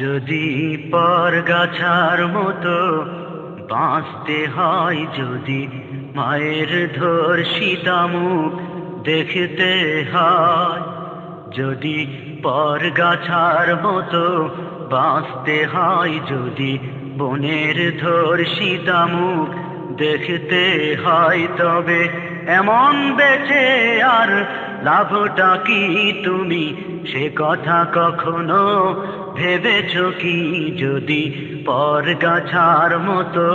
যদি পরগাছার মতো বাঁচতে হয়, যদি মায়ের ধর্ষিতা মুখ দেখতে হয়, যদি পরগাছার মতো বাঁচতে হয়, যদি বনের ধর্ষিতা মুখ দেখতে হয়, তবে এমন বেঁচে আর লাভটা কি তুমি সে কথা কখনো ভেবেছ কি? যদি পরগাছার মতো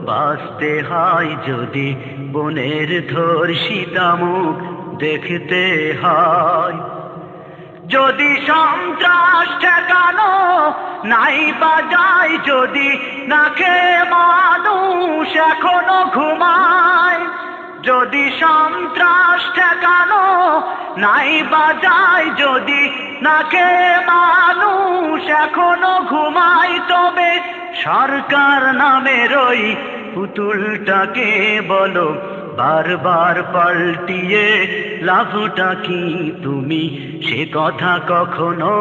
বাঁচতে হয়, যদি বনের ধর্ষিতা মুখ দেখতে হয়, যদি সন্ত্রাস ঠেকানো নাই বাজায়, যদি না খেয়ে মানুষ এখনো ঘুমায়, যদি সন্ত্রাস ঠেকানো নাই বাজায়, যদি না খেয়ে মানুষ এখনো ঘুমায়, তবে সরকার নামের ওই পুতুলটাকে বলো বারবার পাল্টিয়ে লাভটা কি তুমি সে কথা কখনো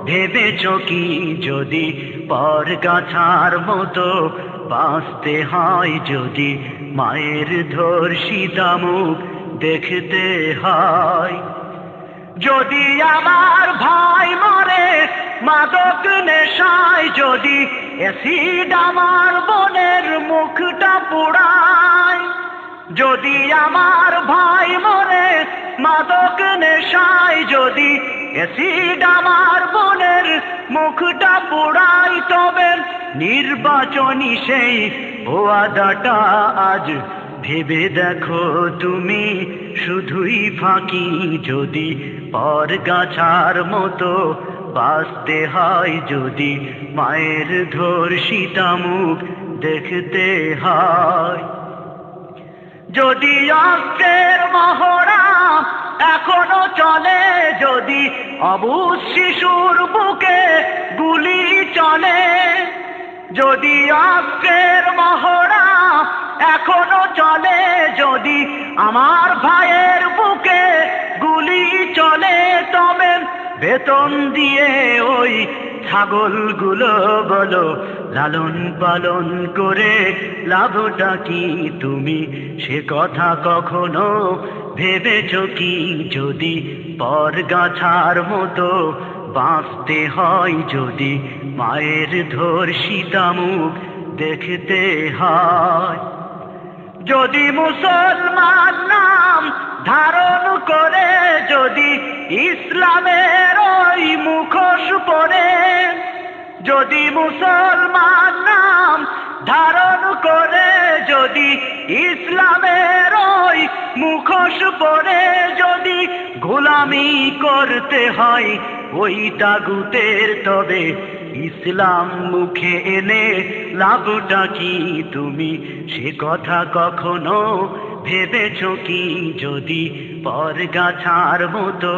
ভেবেছ কি? যদি পরগাছার মতো বাঁচতে হয়, যদি মায়ের ধর্ষিতা মুখ দেখতে হয়, যদি আমার ভাই মরে মাদক নেশায়, যদি অ্যাসিড আমার বোনের মুখটা পোড়ায়, যদি আমার ভাই মরে মাদক নেশায়, যদি অ্যাসিড আমার বোনের মুখটা পোড়ায়, তবে নির্বাচনী সেই ওয়াদাটা আজ ভেবে দেখো তুমি শুধুই ফাঁকি। যদি পরগাছার মতো বাঁচতে হয়, যদি মায়ের ধর্ষিতা মুখ দেখতে হয়, যদি অস্ত্রের মহড়া এখনো চলে, যদি অবুঝ শিশুর বুকে গুলি চলে, যদি অস্ত্রের মহড়া এখনো চলে, যদি আমার ভাইয়ের বুকে গুলি চলে, তবে বেতন দিয়ে ওই ছাগলগুলো বলো লালন পালন করে লাভটা কি তুমি সে কথা কখনো ভেবেছ কি? যদি পরগাছার মতো বাঁচতে হয়, যদি মায়ের ধর্ষিতা মুখ দেখতে হয়, যদি মুসলমান নাম ধারণ করে, যদি ইসলামের ওই মুখোশ পরে, যদি মুসলমান নাম ধারণ করে, যদি ইসলামের ওই মুখোশ পরে, যদি গোলামি করতে হয় ওই তাগুতের, তবে ইসলাম মুখে এনে লাভটা কি তুমি সে কথা কখনো ভেবেছ কি? যদি পরগাছার মতো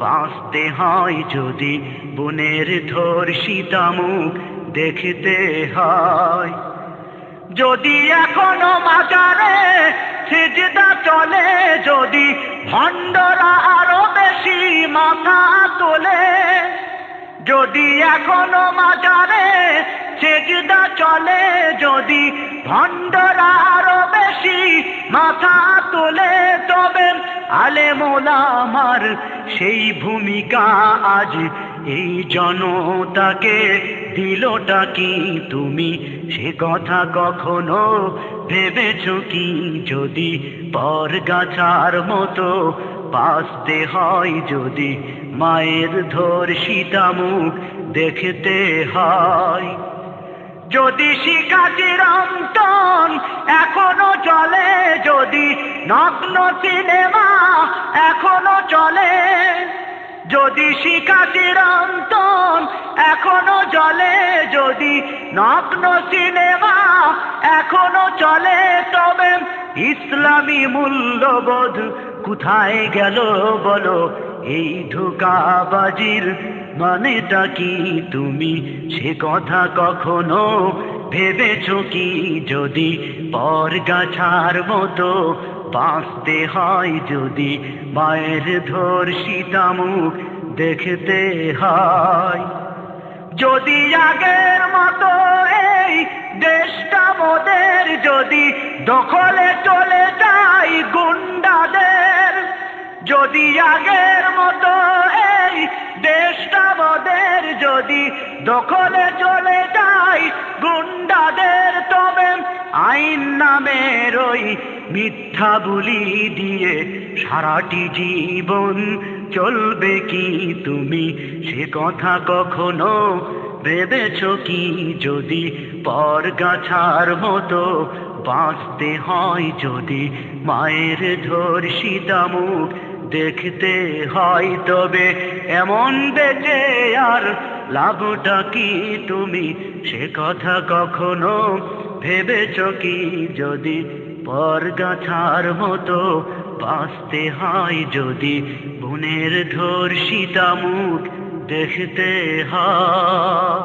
বাঁচতে হয়, যদি বনের ধর্ষিতা মুখ দেখতে হয়, যদি এখনো মাজারে সিজদা চলে, যদি ভণ্ডরা আরো বেশি মাথা তোলে, যদি এখনো মাজারে সিজদা চলে, যদি ভণ্ডরা আরো বেশি মাথা তোলে, তবে আলেম ওলামার সেই ভূমিকা আজ এই জনতাকে দিলটা কি তুমি সে কথা কখনো ভেবেছ কি? যদি পরগাছার মতো বাঁচতে হয়, যদি মায়ের ধর্ষিতা মুখ দেখতে হয়, যদি শিখা চিরন্তন এখনো চলে, যদি নগ্ন সিনেমা এখনো চলে, যদি শিখা চিরন্তন এখনো চলে, যদি নগ্ন সিনেমা এখনো চলে, তবে ইসলামী মূল্যবোধ কোথায় গেল বলো? এই ধোঁকাবাজির মানেটা কি তুমি সে কথা কখনো ভেবেছ কি? যদি পরগাছার মতো বাঁচতে হয়, যদি মায়ের ধর্ষিতা মুখ দেখতে হয়, যদি আগের মতো এই দেশটা মোদের, যদি দখলে চলে যায় গুন্ডাদের, যদি আগের মতো এই দেশটা মোদের, যদি দখলে চলে যায় গুন্ডাদের, তবে আইন নামের ওই মিথ্যা বুলি দিয়ে সারাটি জীবন চলবে কি তুমি সে কথা কখনো ভেবেছো কি? যদি পরগাছার মতো বাঁচতে হয়, যদি মায়ের ধর্ষিতা মুখ দেখতে হয়, তবে এমন বেঁচে আর লাভটা কি তুমি সে কথা কখনো ভেবেছো কি? যদি পরগাছার মতো বাঁচতে হয়, যদি বোনের ধর্ষিতা মুখ দেখতে হয়।